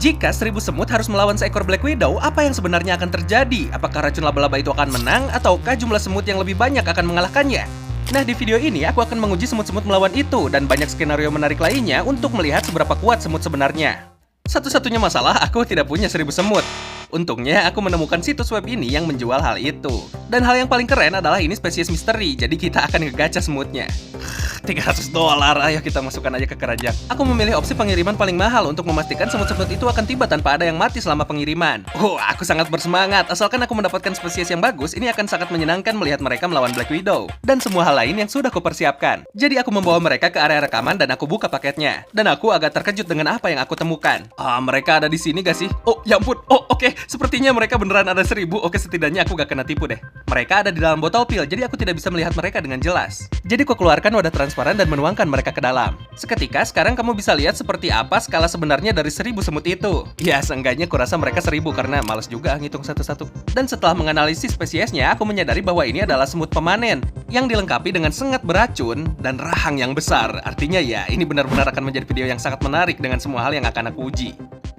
Jika 1000 semut harus melawan seekor Black Widow, apa yang sebenarnya akan terjadi? Apakah racun laba-laba itu akan menang, ataukah jumlah semut yang lebih banyak akan mengalahkannya? Nah, di video ini aku akan menguji semut-semut melawan itu, dan banyak skenario menarik lainnya untuk melihat seberapa kuat semut sebenarnya. Satu-satunya masalah, aku tidak punya 1000 semut. Untungnya, aku menemukan situs web ini yang menjual hal itu. Dan hal yang paling keren adalah ini spesies misteri, jadi kita akan ngegacha semutnya. $300, ayo kita masukkan aja ke keranjang. Aku memilih opsi pengiriman paling mahal untuk memastikan semut-semut itu akan tiba tanpa ada yang mati selama pengiriman. Aku sangat bersemangat, asalkan aku mendapatkan spesies yang bagus, ini akan sangat menyenangkan melihat mereka melawan Black Widow. Dan semua hal lain yang sudah kupersiapkan. Jadi aku membawa mereka ke area rekaman dan aku buka paketnya. Dan aku agak terkejut dengan apa yang aku temukan. Mereka ada di sini gak sih? Oh, ya ampun, oke. Sepertinya mereka beneran ada 1000. Oke, setidaknya aku gak kena tipu deh. Mereka ada di dalam botol pil, jadi aku tidak bisa melihat mereka dengan jelas. Jadi aku keluarkan wadah transparan dan menuangkan mereka ke dalam. Seketika, sekarang kamu bisa lihat seperti apa skala sebenarnya dari 1000 semut itu. Ya, seenggaknya kurasa mereka 1000 karena males juga ngitung satu-satu. Dan setelah menganalisis spesiesnya, aku menyadari bahwa ini adalah semut pemanen yang dilengkapi dengan sengat beracun dan rahang yang besar. Artinya ya, ini benar-benar akan menjadi video yang sangat menarik dengan semua hal yang akan aku uji.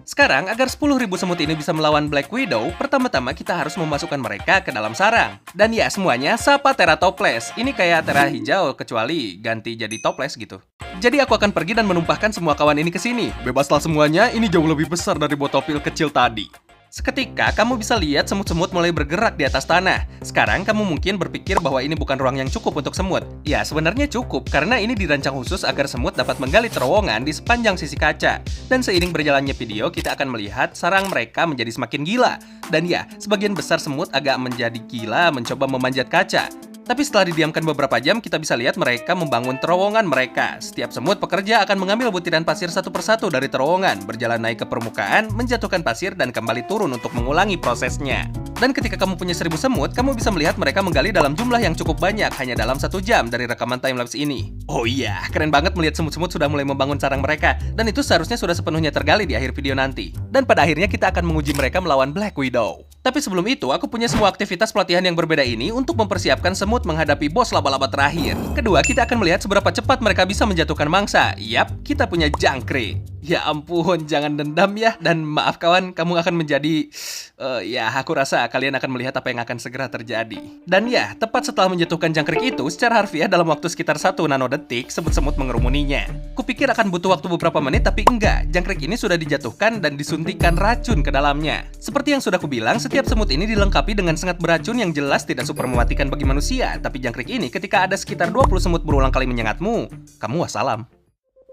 Sekarang, agar 10.000 semut ini bisa melawan Black Widow, pertama-tama kita harus memasukkan mereka ke dalam sarang. Dan ya, semuanya Sapa Tera Toples. Ini kayak Tera hijau, kecuali ganti jadi toples gitu. Jadi aku akan pergi dan menumpahkan semua kawan ini ke sini. Bebaslah semuanya, ini jauh lebih besar dari botol pil kecil tadi. Seketika, kamu bisa lihat semut-semut mulai bergerak di atas tanah. Sekarang, kamu mungkin berpikir bahwa ini bukan ruang yang cukup untuk semut. Ya, sebenarnya cukup, karena ini dirancang khusus agar semut dapat menggali terowongan di sepanjang sisi kaca. Dan seiring berjalannya video, kita akan melihat sarang mereka menjadi semakin gila. Dan ya, sebagian besar semut agak menjadi gila mencoba memanjat kaca. Tapi setelah didiamkan beberapa jam, kita bisa lihat mereka membangun terowongan mereka. Setiap semut pekerja akan mengambil butiran pasir satu persatu dari terowongan, berjalan naik ke permukaan, menjatuhkan pasir, dan kembali turun untuk mengulangi prosesnya. Dan ketika kamu punya 1000 semut, kamu bisa melihat mereka menggali dalam jumlah yang cukup banyak hanya dalam 1 jam dari rekaman timelapse ini. Oh iya, keren banget melihat semut-semut sudah mulai membangun sarang mereka, dan itu seharusnya sudah sepenuhnya tergali di akhir video nanti. Dan pada akhirnya kita akan menguji mereka melawan Black Widow. Tapi sebelum itu, aku punya semua aktivitas pelatihan yang berbeda ini untuk mempersiapkan semut menghadapi bos laba-laba terakhir. Kedua, kita akan melihat seberapa cepat mereka bisa menjatuhkan mangsa. Yap, kita punya jangkrik. Ya ampun, jangan dendam ya. Dan maaf kawan, kamu akan menjadi... ya, aku rasa kalian akan melihat apa yang akan segera terjadi. Dan ya, tepat setelah menjatuhkan jangkrik itu, secara harfiah dalam waktu sekitar 1 nanodetik, semut-semut mengerumuninya. Kupikir akan butuh waktu beberapa menit, tapi enggak. Jangkrik ini sudah dijatuhkan dan disuntikan racun ke dalamnya. Seperti yang sudah kubilang, setiap semut ini dilengkapi dengan sengat beracun yang jelas tidak super mematikan bagi manusia. Tapi jangkrik ini, ketika ada sekitar 20 semut berulang kali menyengatmu, kamu wassalam.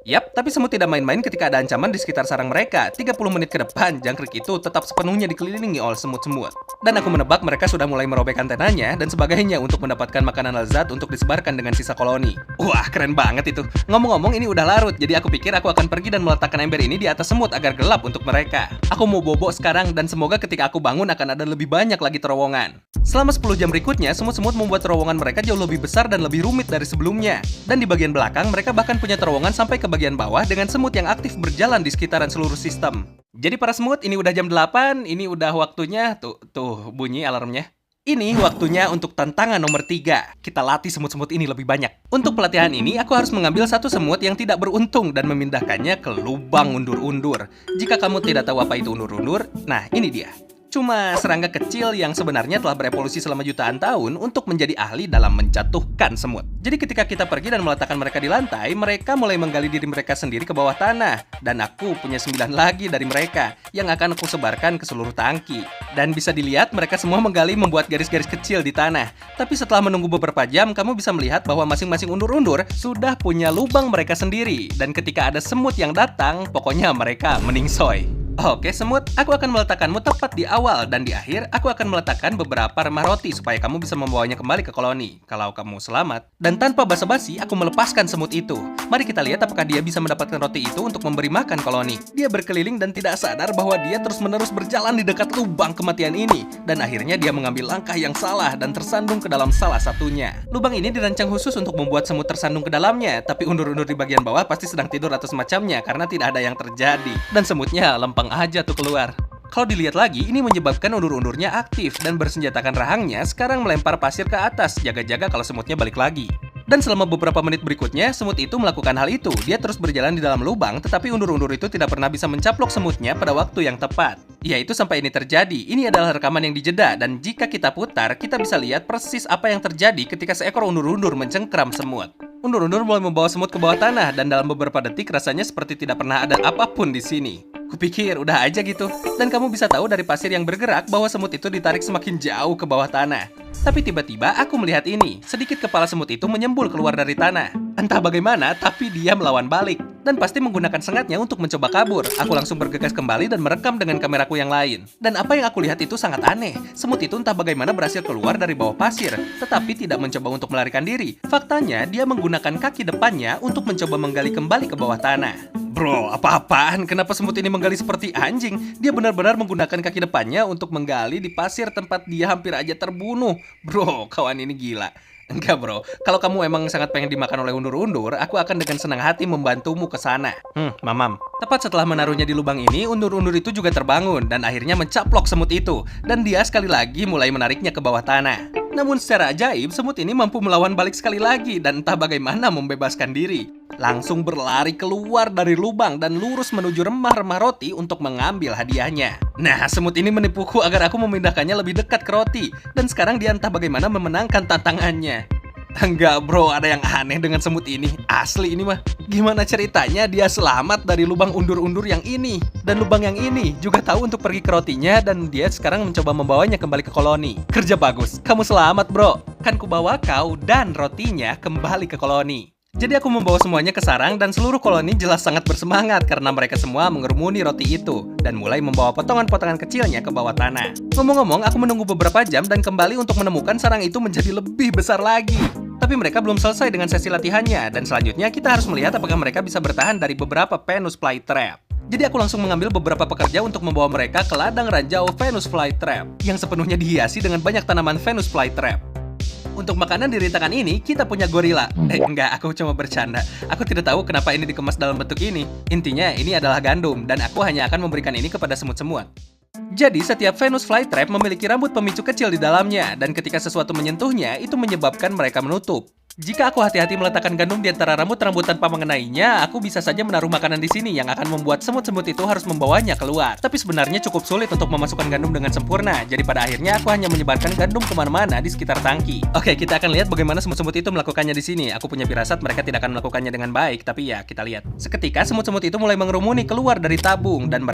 Yap, tapi semut tidak main-main ketika ada ancaman di sekitar sarang mereka. 30 menit ke depan, jangkrik itu tetap sepenuhnya dikelilingi oleh semut-semut. Dan aku menebak mereka sudah mulai merobek antenanya dan sebagainya untuk mendapatkan makanan lezat untuk disebarkan dengan sisa koloni. Wah, keren banget itu. Ngomong-ngomong, ini udah larut, jadi aku pikir aku akan pergi dan meletakkan ember ini di atas semut agar gelap untuk mereka. Aku mau bobo sekarang dan semoga ketika aku bangun akan ada lebih banyak lagi terowongan. Selama 10 jam berikutnya, semut-semut membuat terowongan mereka jauh lebih besar dan lebih rumit dari sebelumnya. Dan di bagian belakang, mereka bahkan punya terowongan sampai ke bagian bawah dengan semut yang aktif berjalan di sekitaran seluruh sistem. Jadi para semut, ini udah jam 8, ini udah waktunya, tuh bunyi alarmnya. Ini waktunya untuk tantangan nomor 3. Kita latih semut-semut ini lebih banyak. Untuk pelatihan ini, aku harus mengambil satu semut yang tidak beruntung dan memindahkannya ke lubang undur-undur. Jika kamu tidak tahu apa itu undur-undur, nah ini dia. Cuma serangga kecil yang sebenarnya telah berevolusi selama jutaan tahun untuk menjadi ahli dalam menjatuhkan semut. Jadi ketika kita pergi dan meletakkan mereka di lantai, mereka mulai menggali diri mereka sendiri ke bawah tanah. Dan aku punya 9 lagi dari mereka yang akan aku sebarkan ke seluruh tangki. Dan bisa dilihat mereka semua menggali membuat garis-garis kecil di tanah. Tapi setelah menunggu beberapa jam, kamu bisa melihat bahwa masing-masing undur-undur sudah punya lubang mereka sendiri. Dan ketika ada semut yang datang, pokoknya mereka meningsoy. Oke semut, aku akan meletakkanmu tepat di awal dan di akhir aku akan meletakkan beberapa remah roti supaya kamu bisa membawanya kembali ke koloni kalau kamu selamat. Dan tanpa basa-basi aku melepaskan semut itu. Mari kita lihat apakah dia bisa mendapatkan roti itu untuk memberi makan koloni. Dia berkeliling dan tidak sadar bahwa dia terus-menerus berjalan di dekat lubang kematian ini. Dan akhirnya dia mengambil langkah yang salah dan tersandung ke dalam salah satunya. Lubang ini dirancang khusus untuk membuat semut tersandung ke dalamnya, tapi undur-undur di bagian bawah pasti sedang tidur atau semacamnya karena tidak ada yang terjadi. Dan semutnya lempeng aja tuh keluar. Kalau dilihat lagi, ini menyebabkan undur-undurnya aktif dan bersenjatakan rahangnya sekarang melempar pasir ke atas, jaga-jaga kalau semutnya balik lagi. Dan selama beberapa menit berikutnya, semut itu melakukan hal itu. Dia terus berjalan di dalam lubang, tetapi undur-undur itu tidak pernah bisa mencaplok semutnya pada waktu yang tepat. Yaitu sampai ini terjadi. Ini adalah rekaman yang dijeda, dan jika kita putar, kita bisa lihat persis apa yang terjadi ketika seekor undur-undur mencengkram semut. Undur-undur mulai membawa semut ke bawah tanah, dan dalam beberapa detik rasanya seperti tidak pernah ada apapun di sini. Kupikir udah aja gitu. Dan kamu bisa tahu dari pasir yang bergerak bahwa semut itu ditarik semakin jauh ke bawah tanah. Tapi tiba-tiba aku melihat ini. Sedikit kepala semut itu menyembul keluar dari tanah. Entah bagaimana, tapi dia melawan balik. Dan pasti menggunakan sengatnya untuk mencoba kabur. Aku langsung bergegas kembali dan merekam dengan kameraku yang lain. Dan apa yang aku lihat itu sangat aneh. Semut itu entah bagaimana berhasil keluar dari bawah pasir, tetapi tidak mencoba untuk melarikan diri. Faktanya, dia menggunakan kaki depannya untuk mencoba menggali kembali ke bawah tanah. Bro, apa-apaan? Kenapa semut ini menggali seperti anjing? Dia benar-benar menggunakan kaki depannya untuk menggali di pasir tempat dia hampir aja terbunuh. Bro, kawan ini gila. Enggak bro, kalau kamu emang sangat pengen dimakan oleh undur-undur, aku akan dengan senang hati membantumu ke sana. Mamam. Tepat setelah menaruhnya di lubang ini, undur-undur itu juga terbangun dan akhirnya mencaplok semut itu. Dan dia sekali lagi mulai menariknya ke bawah tanah. Namun secara ajaib, semut ini mampu melawan balik sekali lagi dan entah bagaimana membebaskan diri. Langsung berlari keluar dari lubang dan lurus menuju remah-remah roti untuk mengambil hadiahnya. Nah, semut ini menipuku agar aku memindahkannya lebih dekat ke roti. Dan sekarang dia entah bagaimana memenangkan tantangannya. Enggak bro, ada yang aneh dengan semut ini. Asli ini mah. Gimana ceritanya dia selamat dari lubang undur-undur yang ini. Dan lubang yang ini juga tahu untuk pergi ke rotinya. Dan dia sekarang mencoba membawanya kembali ke koloni. Kerja bagus, kamu selamat bro. Kan kubawa kau dan rotinya kembali ke koloni. Jadi aku membawa semuanya ke sarang dan seluruh koloni jelas sangat bersemangat karena mereka semua mengerumuni roti itu dan mulai membawa potongan-potongan kecilnya ke bawah tanah. Ngomong-ngomong, aku menunggu beberapa jam dan kembali untuk menemukan sarang itu menjadi lebih besar lagi. Tapi mereka belum selesai dengan sesi latihannya dan selanjutnya kita harus melihat apakah mereka bisa bertahan dari beberapa Venus flytrap. Jadi aku langsung mengambil beberapa pekerja untuk membawa mereka ke ladang ranjau Venus flytrap yang sepenuhnya dihiasi dengan banyak tanaman Venus flytrap. Untuk makanan di rintangan ini, kita punya gorila. Enggak, aku cuma bercanda. Aku tidak tahu kenapa ini dikemas dalam bentuk ini. Intinya, ini adalah gandum, dan aku hanya akan memberikan ini kepada semut-semut. Jadi, setiap Venus flytrap memiliki rambut pemicu kecil di dalamnya, dan ketika sesuatu menyentuhnya, itu menyebabkan mereka menutup. Jika aku hati-hati meletakkan gandum di antara rambut-rambut tanpa mengenainya, aku bisa saja menaruh makanan di sini yang akan membuat semut-semut itu harus membawanya keluar. Tapi sebenarnya cukup sulit untuk memasukkan gandum dengan sempurna, jadi pada akhirnya aku hanya menyebarkan gandum kemana-mana di sekitar tangki. Oke, kita akan lihat bagaimana semut-semut itu melakukannya di sini. Aku punya firasat mereka tidak akan melakukannya dengan baik, tapi ya kita lihat. Seketika semut-semut itu mulai mengerumuni keluar dari tabung dan